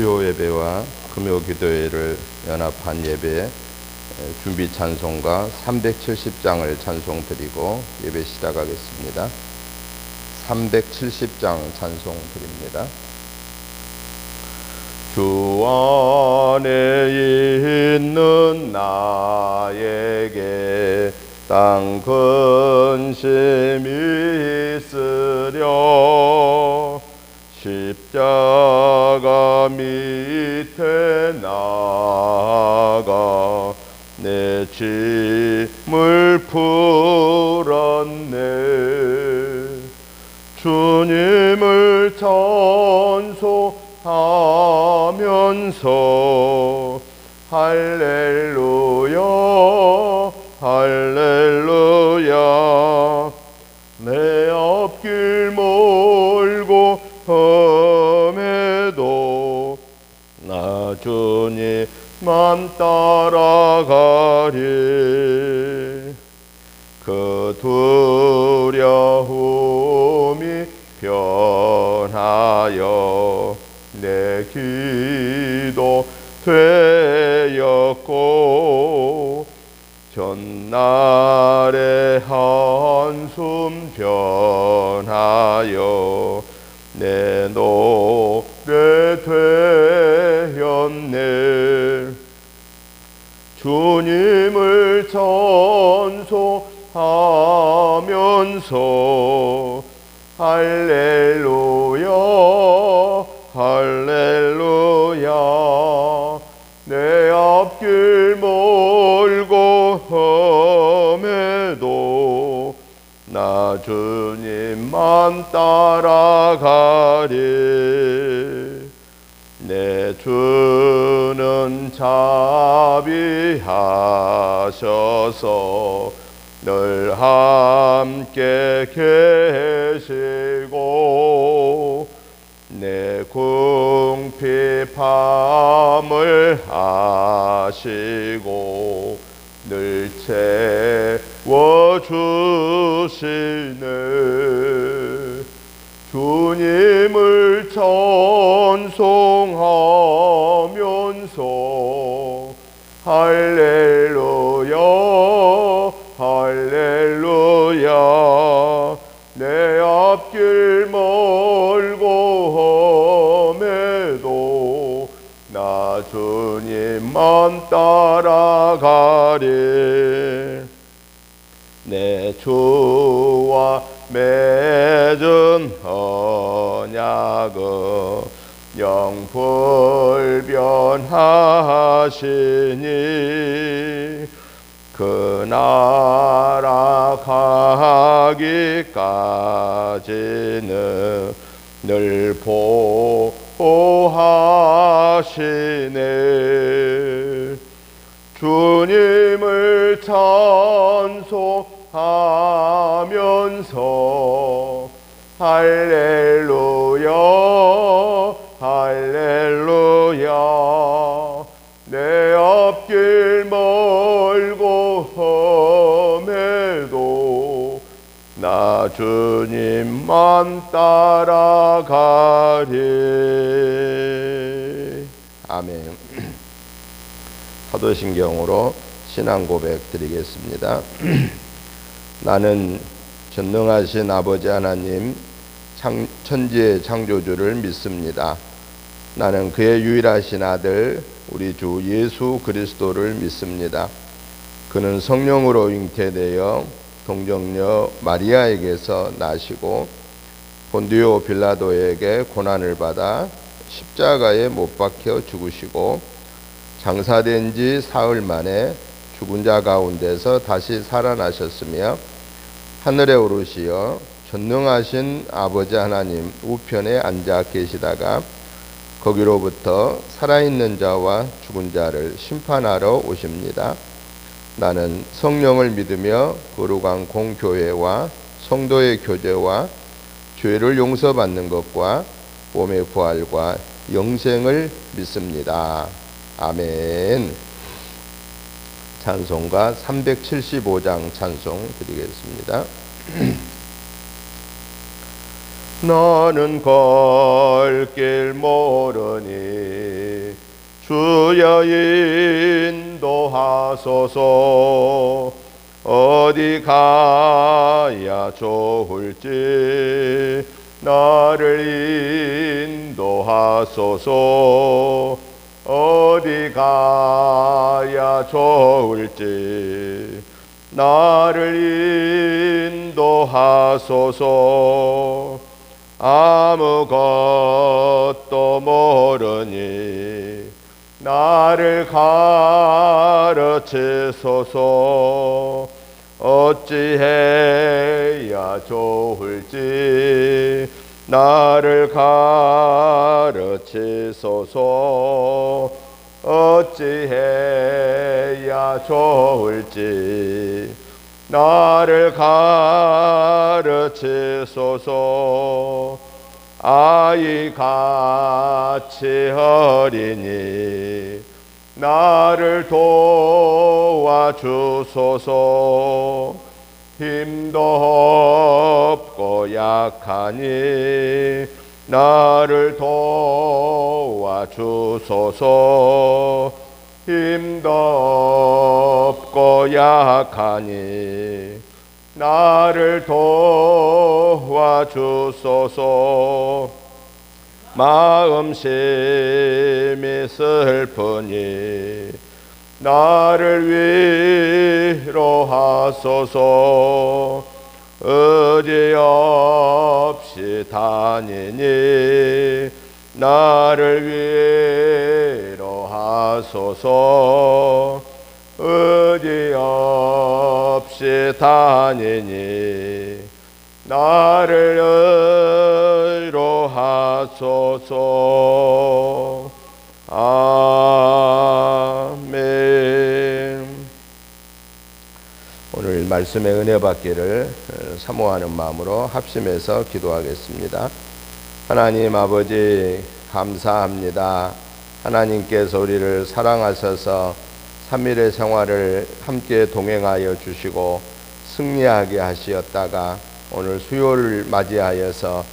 수요 예배와 금요 기도회를 연합한 예배 준비 찬송가 370장을 찬송 드리고 예배 시작하겠습니다. 370장 찬송 드립니다. 주 안에 있는 나에게 땅 근심이 있으려 십자가 밑에 나아가 내 짐을 풀었네. 주님을 찬송하면서 할렐루야 할렐루야 내 앞길 멀고 험해도 나 주님만 따라가리. 그 두려움이 변하여 내 기도 되었고 전날의 한숨 변하여 내 노래 되었네. 주님을 찬송하면서 할렐루야 할렐루야 내 앞길 멀고 험해도 나 주님만 따라가리. 내 주는 자비하셔서 늘 함께 계시고 내 궁핍함을 아시고 늘 채워주시네. 주님을 찬송하면서 할렐루야 할렐루야 내 앞길 멀고 험해도 나 주님만 따라가리. 내 주와 맺은 언약은 영불변하시니 그 나라 가기까지는 늘 보호하시네. 주님을 찬송하면서 할렐루야 할렐루야 내 앞길 멀고 험해도 나 주님만 따라가리. 아멘. 사도신경으로 신앙 고백 드리겠습니다. 나는 전능하신 아버지 하나님 천지의 창조주를 믿습니다. 나는 그의 유일하신 아들 우리 주 예수 그리스도를 믿습니다. 그는 성령으로 잉태되어 동정녀 마리아에게서 나시고 본디오 빌라도에게 고난을 받아 십자가에 못 박혀 죽으시고 장사된 지 사흘 만에 죽은 자 가운데서 다시 살아나셨으며 하늘에 오르시어 전능하신 아버지 하나님 우편에 앉아 계시다가 거기로부터 살아있는 자와 죽은 자를 심판하러 오십니다. 나는 성령을 믿으며 거룩한 공교회와 성도의 교제와 죄를 용서받는 것과 몸의 부활과 영생을 믿습니다. 아멘. 찬송가 375장 찬송 드리겠습니다. 나는 갈 길 모르니 주여 인도하소서. 어디 가야 좋을지 나를 인도하소서. 어디 가야 좋을지 나를 인도하소서. 아무것도 모르니 나를 가르치소서. 어찌해야 좋을지 나를 가르치소서. 어찌해야 좋을지 나를 가르치소서. 아이같이 어리니 나를 도와주소서. 힘도 없고 약하니 나를 도와주소서. 힘도 없고 약하니 나를 도와주소서. 마음심이 슬프니 나를 위로하소서. 의지 없이 다니니 나를 위로하소서. 의지 없이 다니니 나를 위로하소서. 아멘. 오늘 말씀의 은혜 받기를 사모하는 마음으로 합심해서 기도하겠습니다. 하나님 아버지 감사합니다. 하나님께서 우리를 사랑하셔서 3일의 생활을 함께 동행하여 주시고 승리하게 하시었다가 오늘 수요를 맞이하여서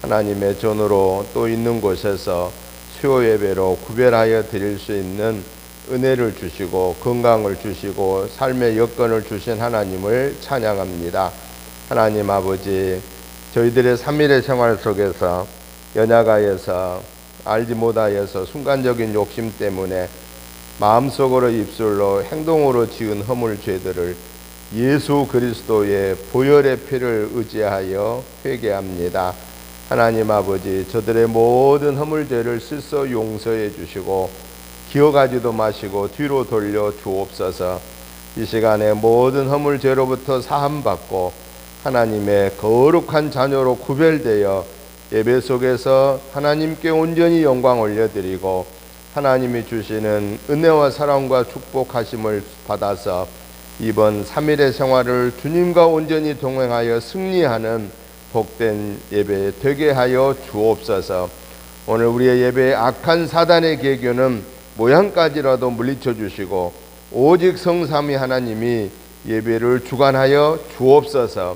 하나님의 전으로 또 있는 곳에서 수요 예배로 구별하여 드릴 수 있는 은혜를 주시고 건강을 주시고 삶의 여건을 주신 하나님을 찬양합니다. 하나님 아버지, 저희들의 3일의 생활 속에서 연약하여서 알지 못하여서 순간적인 욕심 때문에 마음속으로 입술로 행동으로 지은 허물 죄들을 예수 그리스도의 보혈의 피를 의지하여 회개합니다. 하나님 아버지, 저들의 모든 허물 죄를 스스로 용서해 주시고 기억하지도 마시고 뒤로 돌려 주옵소서. 이 시간에 모든 허물 죄로부터 사함받고 하나님의 거룩한 자녀로 구별되어 예배 속에서 하나님께 온전히 영광 올려드리고 하나님이 주시는 은혜와 사랑과 축복하심을 받아서 이번 3일의 생활을 주님과 온전히 동행하여 승리하는 복된 예배 되게 하여 주옵소서. 오늘 우리의 예배에 악한 사단의 계교는 모양까지라도 물리쳐 주시고 오직 성삼위 하나님이 예배를 주관하여 주옵소서.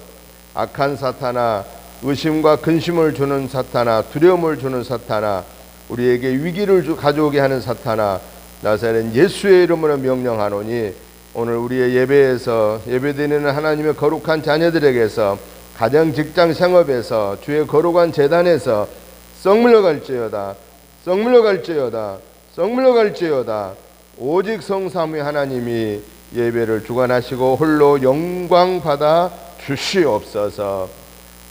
악한 사탄아, 의심과 근심을 주는 사탄아, 두려움을 주는 사탄아, 우리에게 위기를 가져오게 하는 사탄아, 나사렛 예수의 이름으로 명령하노니 오늘 우리의 예배에서 예배드리는 하나님의 거룩한 자녀들에게서 가정, 직장, 생업에서 주의 거룩한 제단에서 썩물러 갈지어다, 썩물러 갈지어다, 썩물러 갈지어다. 오직 성삼위 하나님이 예배를 주관하시고 홀로 영광 받아 주시옵소서.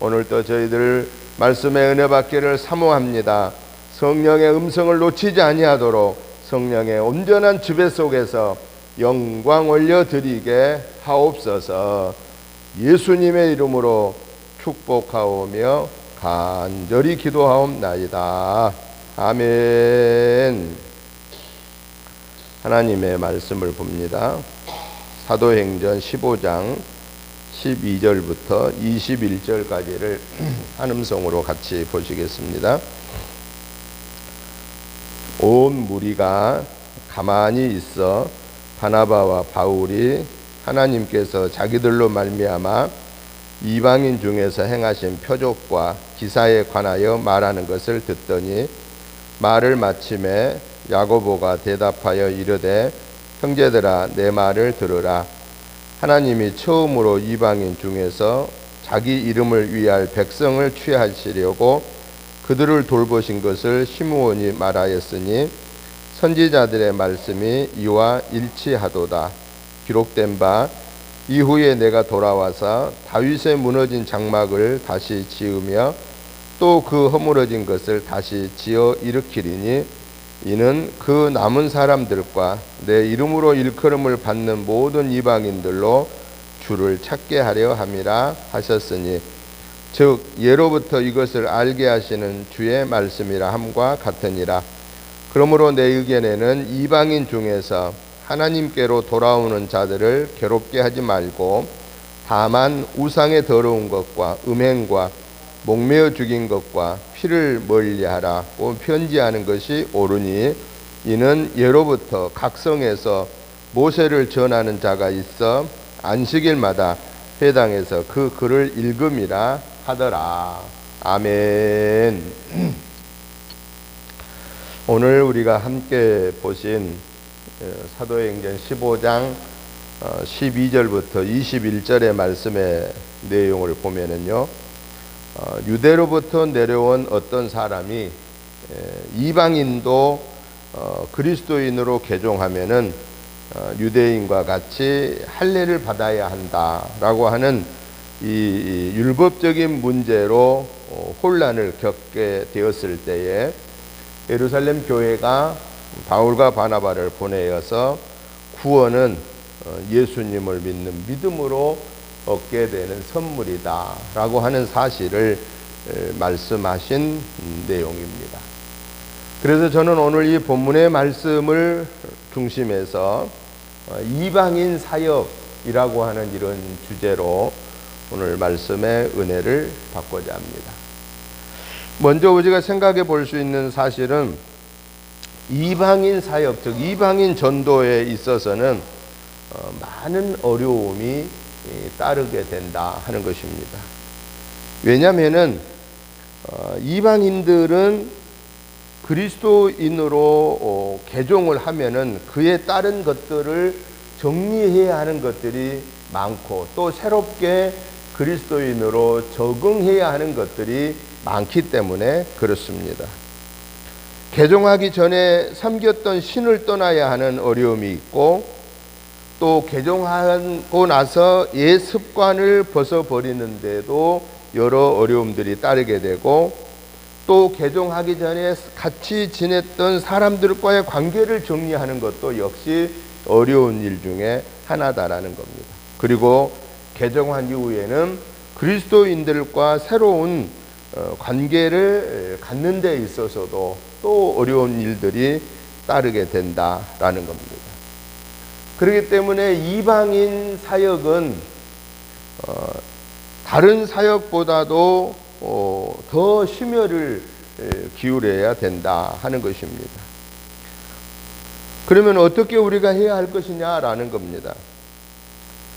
오늘도 저희들 말씀의 은혜 받기를 사모합니다. 성령의 음성을 놓치지 아니하도록 성령의 온전한 지배 속에서 영광 올려드리게 하옵소서. 예수님의 이름으로 축복하오며 간절히 기도하옵나이다. 아멘. 하나님의 말씀을 봅니다. 사도행전 15장 12절부터 21절까지를 한 음성으로 같이 보시겠습니다. 온 무리가 가만히 있어 바나바와 바울이 하나님께서 자기들로 말미암아 이방인 중에서 행하신 표적과 기사에 관하여 말하는 것을 듣더니 말을 마침에 야고보가 대답하여 이르되 형제들아 내 말을 들으라. 하나님이 처음으로 이방인 중에서 자기 이름을 위할 백성을 취하시려고 그들을 돌보신 것을 시므온이 말하였으니 선지자들의 말씀이 이와 일치하도다. 기록된 바 이후에 내가 돌아와서 다윗의 무너진 장막을 다시 지으며 또 그 허물어진 것을 다시 지어 일으키리니 이는 그 남은 사람들과 내 이름으로 일컬음을 받는 모든 이방인들로 주를 찾게 하려 함이라 하셨으니 즉 예로부터 이것을 알게 하시는 주의 말씀이라 함과 같으니라. 그러므로 내 의견에는 이방인 중에서 하나님께로 돌아오는 자들을 괴롭게 하지 말고 다만 우상의 더러운 것과 음행과 목매어 죽인 것과 피를 멀리하라고 편지하는 것이 옳으니 이는 예로부터 각 성에서 모세를 전하는 자가 있어 안식일마다 회당에서 그 글을 읽음이라 하더라. 아멘. 오늘 우리가 함께 보신 사도행전 15장 12절부터 21절의 말씀의 내용을 보면은요, 유대로부터 내려온 어떤 사람이 이방인도 그리스도인으로 개종하면은 유대인과 같이 할례를 받아야 한다라고 하는 이 율법적인 문제로 혼란을 겪게 되었을 때에 예루살렘 교회가 바울과 바나바를 보내어서 구원은 예수님을 믿는 믿음으로 얻게 되는 선물이다 라고 하는 사실을 말씀하신 내용입니다. 그래서 저는 오늘 이 본문의 말씀을 중심해서 이방인 사역이라고 하는 이런 주제로 오늘 말씀의 은혜를 받고자 합니다. 먼저 우리가 생각해 볼 수 있는 사실은 이방인 사역, 즉 이방인 전도에 있어서는 많은 어려움이 따르게 된다 하는 것입니다. 왜냐하면은 이방인들은 그리스도인으로 개종을 하면은 그에 따른 것들을 정리해야 하는 것들이 많고 또 새롭게 그리스도인으로 적응해야 하는 것들이 많기 때문에 그렇습니다. 개종하기 전에 섬겼던 신을 떠나야 하는 어려움이 있고 또 개종하고 나서 옛 습관을 벗어버리는데도 여러 어려움들이 따르게 되고 또 개종하기 전에 같이 지냈던 사람들과의 관계를 정리하는 것도 역시 어려운 일 중에 하나다라는 겁니다. 그리고 개종한 이후에는 그리스도인들과 새로운 관계를 갖는 데 있어서도 또 어려운 일들이 따르게 된다라는 겁니다. 그렇기 때문에 이방인 사역은 다른 사역보다도 더 심혈을 기울여야 된다 하는 것입니다. 그러면 어떻게 우리가 해야 할 것이냐라는 겁니다.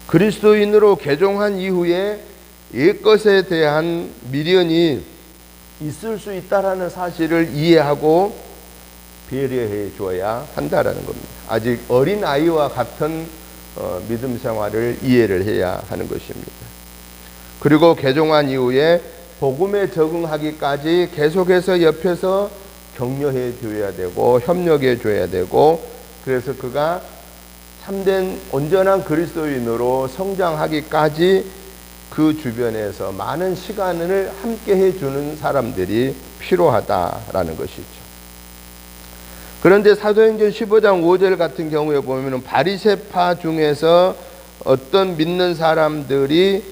그리스도인으로 개종한 이후에 옛것에 대한 미련이 있을 수 있다라는 사실을 이해하고 배려해 줘야 한다라는 겁니다. 아직 어린 아이와 같은 믿음 생활을 이해를 해야 하는 것입니다. 그리고 개종한 이후에 복음에 적응하기까지 계속해서 옆에서 격려해 줘야 되고 협력해 줘야 되고 그래서 그가 참된 온전한 그리스도인으로 성장하기까지 그 주변에서 많은 시간을 함께 해주는 사람들이 필요하다라는 것이죠. 그런데 사도행전 15장 5절 같은 경우에 보면 바리새파 중에서 어떤 믿는 사람들이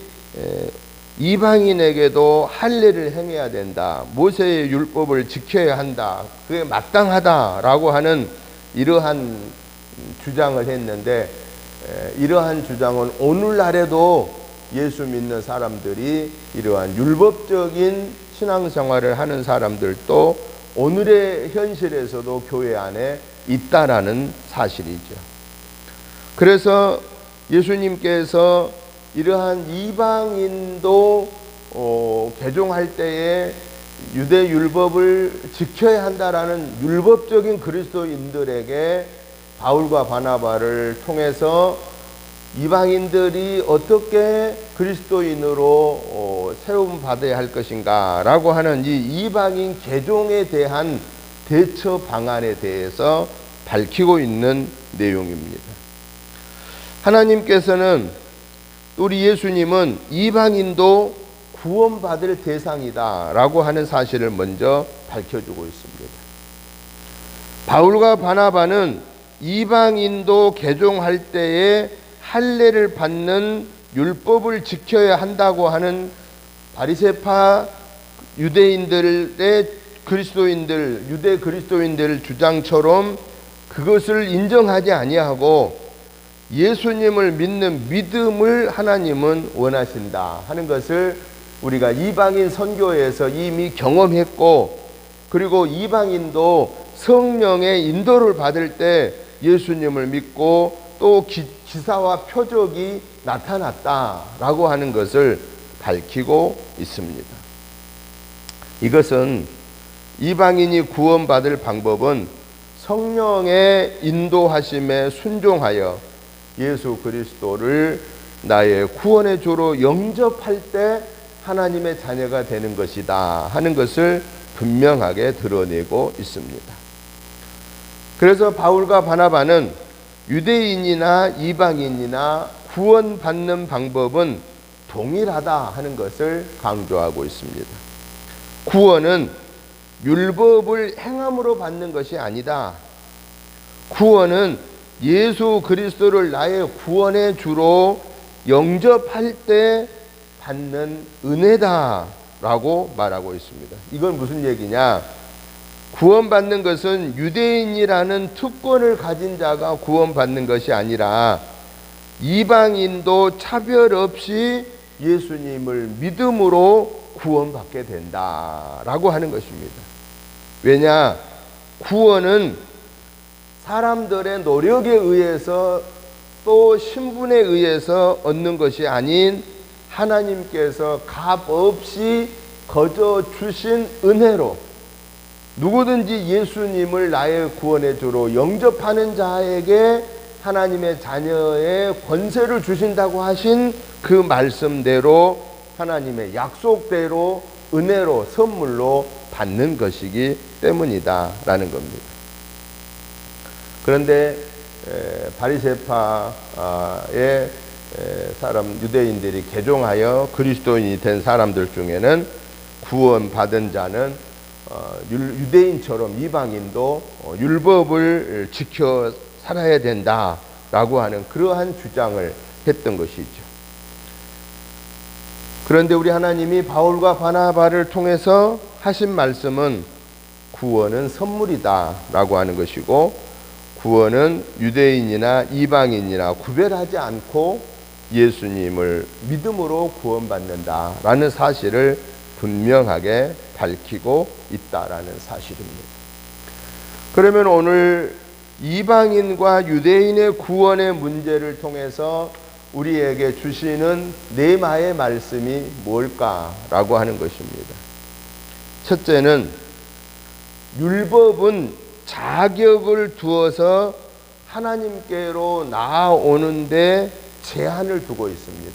이방인에게도 할례를 행해야 된다, 모세의 율법을 지켜야 한다, 그게 마땅하다라고 하는 이러한 주장을 했는데 이러한 주장은 오늘날에도 예수 믿는 사람들이 이러한 율법적인 신앙생활을 하는 사람들도 오늘의 현실에서도 교회 안에 있다라는 사실이죠. 그래서 예수님께서 이러한 이방인도 개종할 때에 유대 율법을 지켜야 한다라는 율법적인 그리스도인들에게 바울과 바나바를 통해서 이방인들이 어떻게 그리스도인으로 세움 받아야 할 것인가 라고 하는 이 이방인 개종에 대한 대처 방안에 대해서 밝히고 있는 내용입니다. 하나님께서는, 우리 예수님은 이방인도 구원받을 대상이다 라고 하는 사실을 먼저 밝혀주고 있습니다. 바울과 바나바는 이방인도 개종할 때에 할례를 받는 율법을 지켜야 한다고 하는 바리새파 유대인들의 그리스도인들, 유대 그리스도인들 주장처럼 그것을 인정하지 아니하고 예수님을 믿는 믿음을 하나님은 원하신다 하는 것을 우리가 이방인 선교에서 이미 경험했고, 그리고 이방인도 성령의 인도를 받을 때 예수님을 믿고 또 기사와 표적이 나타났다라고 하는 것을 밝히고 있습니다. 이것은 이방인이 구원받을 방법은 성령의 인도하심에 순종하여 예수 그리스도를 나의 구원의 주로 영접할 때 하나님의 자녀가 되는 것이다 하는 것을 분명하게 드러내고 있습니다. 그래서 바울과 바나바는 유대인이나 이방인이나 구원받는 방법은 동일하다 하는 것을 강조하고 있습니다. 구원은 율법을 행함으로 받는 것이 아니다. 구원은 예수 그리스도를 나의 구원의 주로 영접할 때 받는 은혜다라고 말하고 있습니다. 이건 무슨 얘기냐? 구원받는 것은 유대인이라는 특권을 가진 자가 구원받는 것이 아니라 이방인도 차별 없이 예수님을 믿음으로 구원받게 된다라고 하는 것입니다. 왜냐? 구원은 사람들의 노력에 의해서 또 신분에 의해서 얻는 것이 아닌 하나님께서 값 없이 거저 주신 은혜로, 누구든지 예수님을 나의 구원의 주로 영접하는 자에게 하나님의 자녀의 권세를 주신다고 하신 그 말씀대로 하나님의 약속대로 은혜로 선물로 받는 것이기 때문이다라는 겁니다. 그런데 바리새파의 사람 유대인들이 개종하여 그리스도인이 된 사람들 중에는 구원받은 자는 유대인처럼 이방인도 율법을 지켜 살아야 된다라고 하는 그러한 주장을 했던 것이죠. 그런데 우리 하나님이 바울과 바나바를 통해서 하신 말씀은 구원은 선물이다라고 하는 것이고, 구원은 유대인이나 이방인이나 구별하지 않고 예수님을 믿음으로 구원받는다라는 사실을 분명하게 밝히고 있다라는 사실입니다. 그러면 오늘 이방인과 유대인의 구원의 문제를 통해서 우리에게 주시는 네마의 말씀이 뭘까라고 하는 것입니다. 첫째는 율법은 자격을 두어서 하나님께로 나아오는데 제한을 두고 있습니다.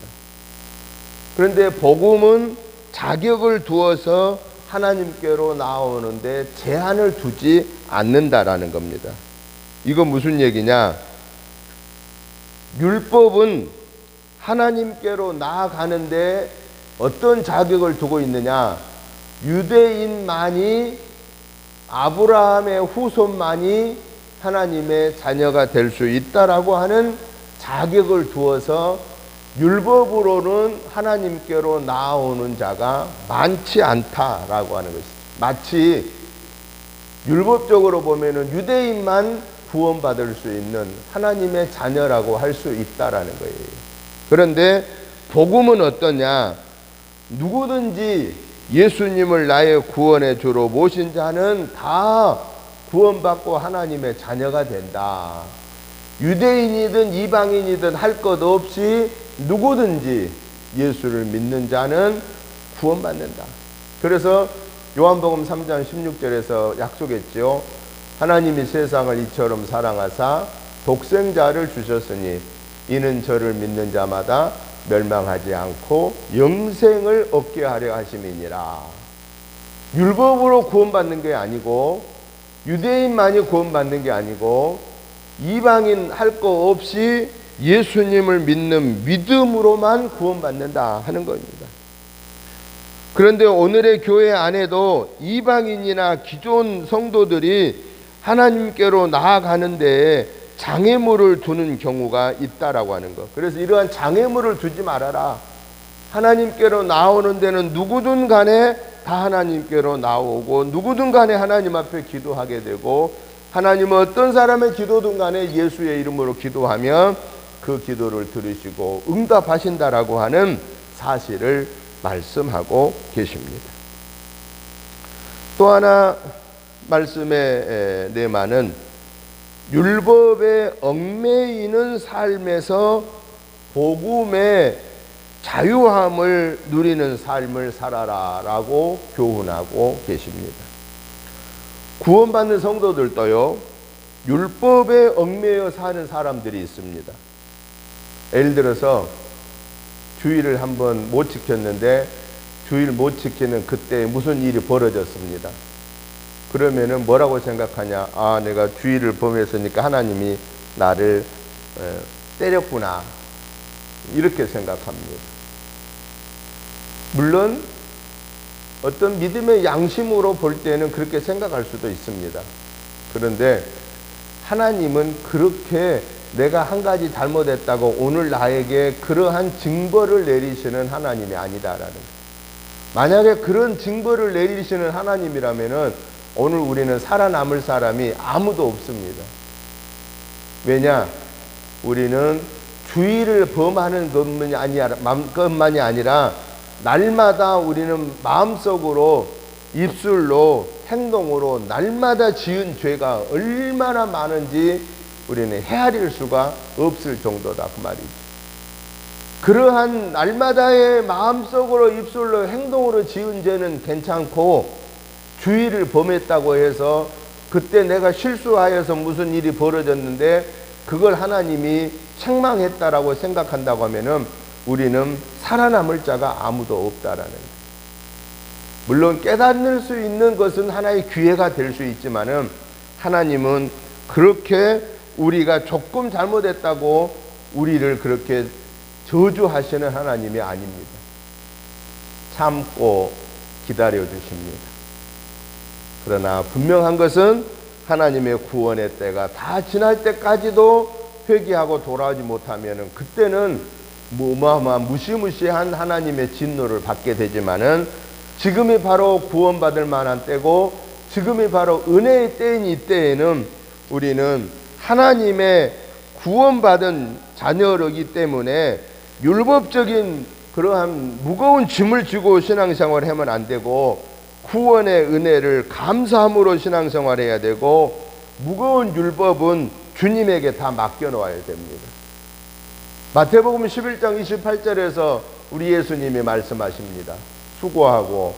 그런데 복음은 자격을 두어서 하나님께로 나아오는데 제한을 두지 않는다라는 겁니다. 이건 무슨 얘기냐? 율법은 하나님께로 나아가는데 어떤 자격을 두고 있느냐? 유대인만이, 아브라함의 후손만이 하나님의 자녀가 될 수 있다라고 하는 자격을 두어서 율법으로는 하나님께로 나아오는 자가 많지 않다라고 하는 것이죠. 마치 율법적으로 보면은 유대인만 구원받을 수 있는 하나님의 자녀라고 할 수 있다라는 거예요. 그런데 복음은 어떠냐? 누구든지 예수님을 나의 구원의 주로 모신 자는 다 구원받고 하나님의 자녀가 된다. 유대인이든 이방인이든 할 것 없이 누구든지 예수를 믿는 자는 구원받는다. 그래서 요한복음 3장 16절에서 약속했죠. 하나님이 세상을 이처럼 사랑하사 독생자를 주셨으니 이는 저를 믿는 자마다 멸망하지 않고 영생을 얻게 하려 하심이니라. 율법으로 구원받는 게 아니고, 유대인만이 구원받는 게 아니고, 이방인 할 거 없이 예수님을 믿는 믿음으로만 구원받는다 하는 겁니다. 그런데 오늘의 교회 안에도 이방인이나 기존 성도들이 하나님께로 나아가는데 장애물을 두는 경우가 있다라고 하는 것. 그래서 이러한 장애물을 두지 말아라. 하나님께로 나오는 데는 누구든 간에 다 하나님께로 나오고, 누구든 간에 하나님 앞에 기도하게 되고, 하나님은 어떤 사람의 기도든 간에 예수의 이름으로 기도하면 그 기도를 들으시고 응답하신다라고 하는 사실을 말씀하고 계십니다. 또 하나 말씀의 내마는 율법에 얽매이는 삶에서 복음의 자유함을 누리는 삶을 살아라 라고 교훈하고 계십니다. 구원받는 성도들도요, 율법에 얽매여 사는 사람들이 있습니다. 예를 들어서 주일을 한번 못 지켰는데, 주일 못 지키는 그때 무슨 일이 벌어졌습니다. 그러면은 뭐라고 생각하냐? 아, 내가 주일을 범했으니까 하나님이 나를 때렸구나, 이렇게 생각합니다. 물론 어떤 믿음의 양심으로 볼 때는 그렇게 생각할 수도 있습니다. 그런데 하나님은 그렇게 내가 한 가지 잘못했다고 오늘 나에게 그러한 징벌을 내리시는 하나님이 아니다라는 거예요. 만약에 그런 징벌을 내리시는 하나님이라면은 오늘 우리는 살아남을 사람이 아무도 없습니다. 왜냐? 우리는 주의를 범하는 것만이 아니라 날마다 우리는 마음속으로, 입술로, 행동으로 날마다 지은 죄가 얼마나 많은지 우리는 헤아릴 수가 없을 정도다 그 말이죠. 그러한 날마다의 마음속으로, 입술로, 행동으로 지은 죄는 괜찮고, 주의를 범했다고 해서 그때 내가 실수하여서 무슨 일이 벌어졌는데 그걸 하나님이 책망했다라고 생각한다고 하면은 우리는 살아남을 자가 아무도 없다라는 거예요. 물론 깨닫을 수 있는 것은 하나의 기회가 될 수 있지만은 하나님은 그렇게 우리가 조금 잘못했다고 우리를 그렇게 저주하시는 하나님이 아닙니다. 참고 기다려 주십니다. 그러나 분명한 것은 하나님의 구원의 때가 다 지날 때까지도 회개하고 돌아오지 못하면은 그때는 어마어마한 무시무시한 하나님의 진노를 받게 되지만은 지금이 바로 구원받을 만한 때고, 지금이 바로 은혜의 때인 이 때에는 우리는 하나님의 구원받은 자녀이기 때문에 율법적인 그러한 무거운 짐을 지고 신앙생활을 하면 안 되고, 구원의 은혜를 감사함으로 신앙생활해야 되고, 무거운 율법은 주님에게 다 맡겨놓아야 됩니다. 마태복음 11장 28절에서 우리 예수님이 말씀하십니다. 수고하고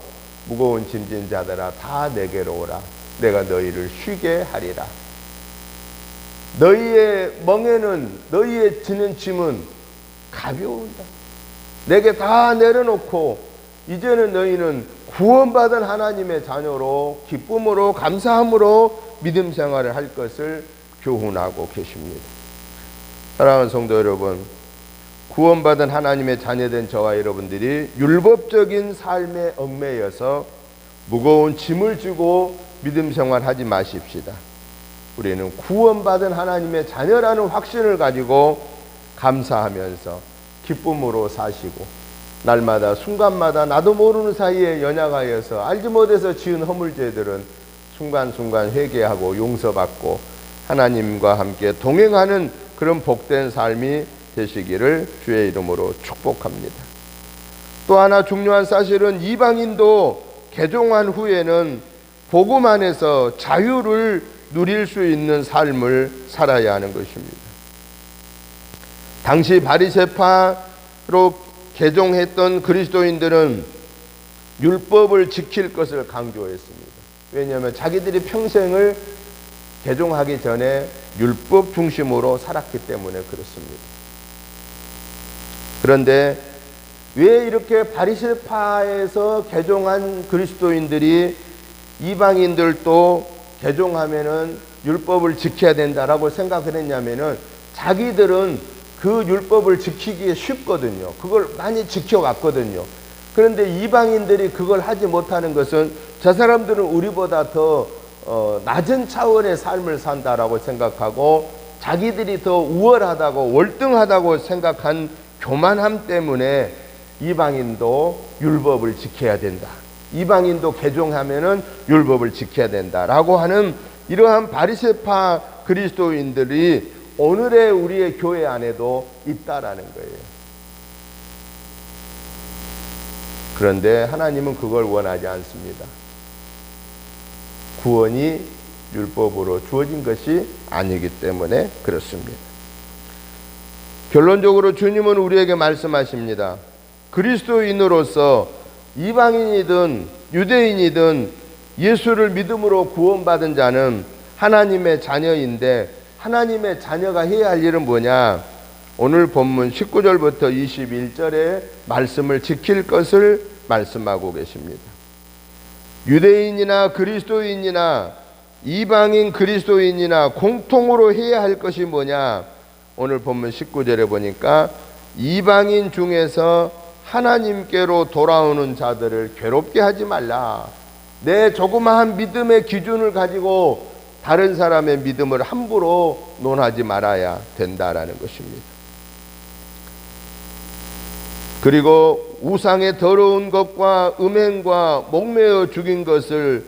무거운 짐진 자들아 다 내게로 오라. 내가 너희를 쉬게 하리라. 너희의 멍에는, 너희의 지는 짐은 가벼운다. 내게 다 내려놓고 이제는 너희는 구원받은 하나님의 자녀로 기쁨으로 감사함으로 믿음 생활을 할 것을 교훈하고 계십니다. 사랑하는 성도 여러분, 구원받은 하나님의 자녀된 저와 여러분들이 율법적인 삶에 얽매여서 무거운 짐을 지고 믿음 생활하지 마십시다. 우리는 구원받은 하나님의 자녀라는 확신을 가지고 감사하면서 기쁨으로 사시고, 날마다 순간마다 나도 모르는 사이에 연약하여서 알지 못해서 지은 허물죄들은 순간순간 회개하고 용서받고 하나님과 함께 동행하는 그런 복된 삶이 되시기를 주의 이름으로 축복합니다. 또 하나 중요한 사실은 이방인도 개종한 후에는 복음 안에서 자유를 누릴 수 있는 삶을 살아야 하는 것입니다. 당시 바리새파로 개종했던 그리스도인들은 율법을 지킬 것을 강조했습니다. 왜냐하면 자기들이 평생을 개종하기 전에 율법 중심으로 살았기 때문에 그렇습니다. 그런데 왜 이렇게 바리새파에서 개종한 그리스도인들이 이방인들도 개종하면은 율법을 지켜야 된다라고 생각을 했냐면은 자기들은 그 율법을 지키기 쉽거든요. 그걸 많이 지켜왔거든요. 그런데 이방인들이 그걸 하지 못하는 것은 저 사람들은 우리보다 더 낮은 차원의 삶을 산다라고 생각하고 자기들이 더 우월하다고 월등하다고 생각한 교만함 때문에 이방인도 율법을 지켜야 된다. 이방인도 개종하면은 율법을 지켜야 된다라고 하는 이러한 바리새파 그리스도인들이 오늘의 우리의 교회 안에도 있다라는 거예요. 그런데 하나님은 그걸 원하지 않습니다. 구원이 율법으로 주어진 것이 아니기 때문에 그렇습니다. 결론적으로 주님은 우리에게 말씀하십니다. 그리스도인으로서 이방인이든 유대인이든 예수를 믿음으로 구원받은 자는 하나님의 자녀인데 하나님의 자녀가 해야 할 일은 뭐냐? 오늘 본문 19절부터 21절의 말씀을 지킬 것을 말씀하고 계십니다. 유대인이나 그리스도인이나 이방인 그리스도인이나 공통으로 해야 할 것이 뭐냐? 오늘 본문 19절에 보니까 이방인 중에서 하나님께로 돌아오는 자들을 괴롭게 하지 말라. 내 조그마한 믿음의 기준을 가지고 다른 사람의 믿음을 함부로 논하지 말아야 된다라는 것입니다. 그리고 우상의 더러운 것과 음행과 목매어 죽인 것을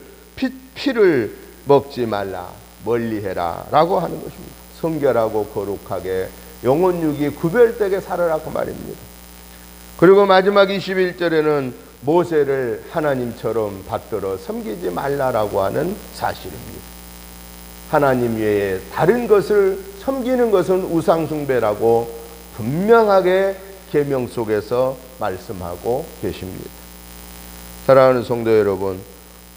피를 먹지 말라, 멀리해라 라고 하는 것입니다. 성결하고 거룩하게 영혼육이 구별되게 살아라고 말입니다. 그리고 마지막 21절에는 모세를 하나님처럼 받들어 섬기지 말라라고 하는 사실입니다. 하나님 외에 다른 것을 섬기는 것은 우상숭배라고 분명하게 계명 속에서 말씀하고 계십니다. 사랑하는 성도 여러분,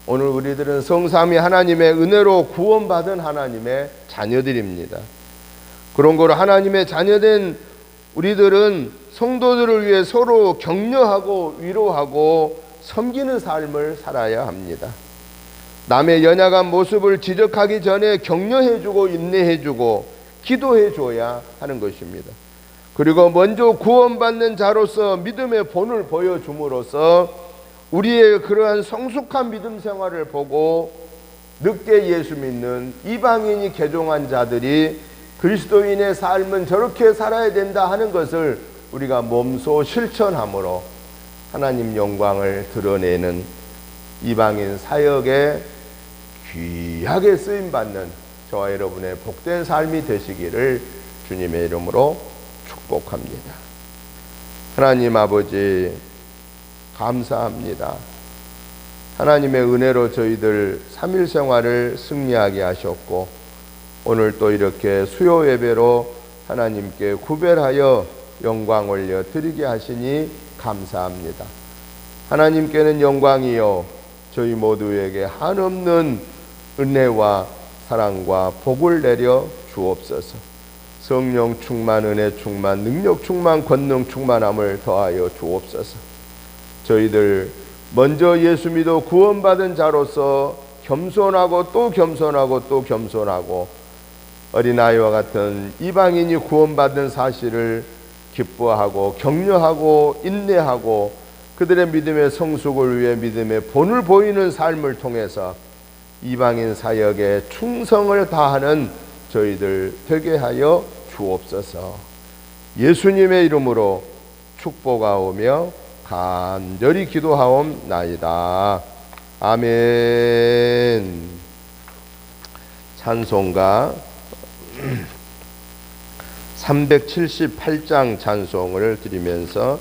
오늘 우리들은 성삼위 하나님의 은혜로 구원받은 하나님의 자녀들입니다. 그런 거로 하나님의 자녀된 우리들은 성도들을 위해 서로 격려하고 위로하고 섬기는 삶을 살아야 합니다. 남의 연약한 모습을 지적하기 전에 격려해주고 인내해주고 기도해줘야 하는 것입니다. 그리고 먼저 구원받는 자로서 믿음의 본을 보여줌으로써 우리의 그러한 성숙한 믿음 생활을 보고 늦게 예수 믿는 이방인이 개종한 자들이 그리스도인의 삶은 저렇게 살아야 된다 하는 것을 우리가 몸소 실천함으로 하나님 영광을 드러내는 이방인 사역에 귀하게 쓰임받는 저와 여러분의 복된 삶이 되시기를 주님의 이름으로 축복합니다. 하나님 아버지 감사합니다. 하나님의 은혜로 저희들 3일 생활을 승리하게 하셨고 오늘 또 이렇게 수요 예배로 하나님께 구별하여 영광 올려 드리게 하시니 감사합니다. 하나님께는 영광이요 저희 모두에게 한없는 은혜와 사랑과 복을 내려 주옵소서. 성령 충만, 은혜 충만, 능력 충만, 권능 충만함을 더하여 주옵소서. 저희들 먼저 예수 믿어 구원받은 자로서 겸손하고 또 겸손하고 또 겸손하고 어린아이와 같은 이방인이 구원받은 사실을 기뻐하고 격려하고 인내하고 그들의 믿음의 성숙을 위해 믿음의 본을 보이는 삶을 통해서 이방인 사역에 충성을 다하는 저희들 되게 하여 주옵소서. 예수님의 이름으로 축복하오며 간절히 기도하옵나이다. 아멘. 찬송가 378장 찬송을 드리면서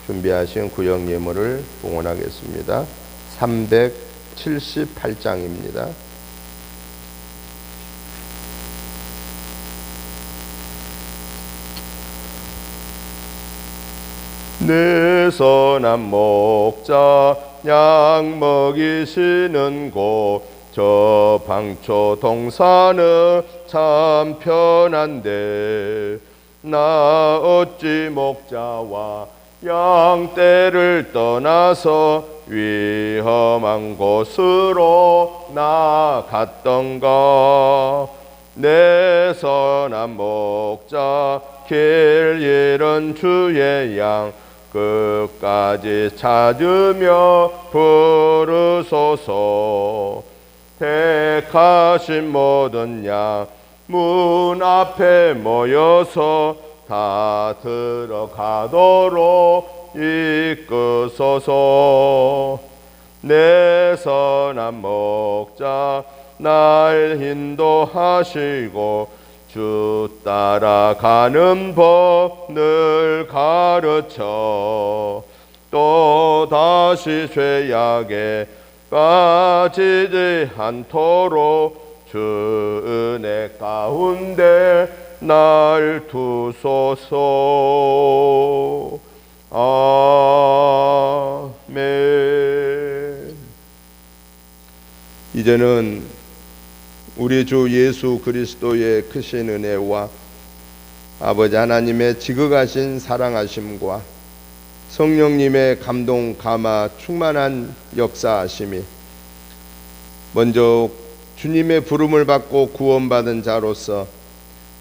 준비하신 구역 예물을 봉헌하겠습니다. 378장입니다. 내 선한 목자 양 먹이시는 곳 저 방초 동산은 참 편한데 나 어찌 목자와 양떼를 떠나서 위험한 곳으로 나갔던가. 내 선한 목자 길 잃은 주의 양 끝까지 찾으며 부르소서. 택하신 모든 양 문 앞에 모여서 다 들어가도록 이끄소서. 내 선한 목자 날 인도하시고 주 따라가는 법 늘 가르쳐 또 다시 죄악에 빠지지 않도록 주 은혜 가운데 날 두소서. 아멘. 이제는 우리 주 예수 그리스도의 크신 은혜와 아버지 하나님의 지극하신 사랑하심과 성령님의 감동 감화 충만한 역사하심이 먼저 주님의 부름을 받고 구원받은 자로서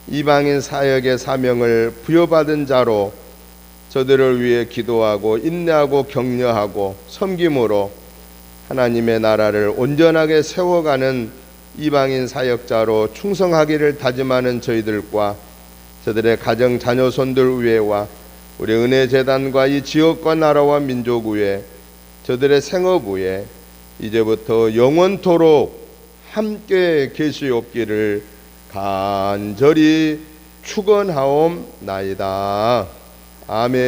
이방인 사역의 사명을 부여받은 자로 저들을 위해 기도하고 인내하고 격려하고 섬김으로 하나님의 나라를 온전하게 세워가는 이방인 사역자로 충성하기를 다짐하는 저희들과 저들의 가정 자녀손들 위에와 우리 은혜재단과 이 지역과 나라와 민족 위에 저들의 생업 위에 이제부터 영원토록 함께 계시옵기를 간절히 축원하옵나이다. 아멘.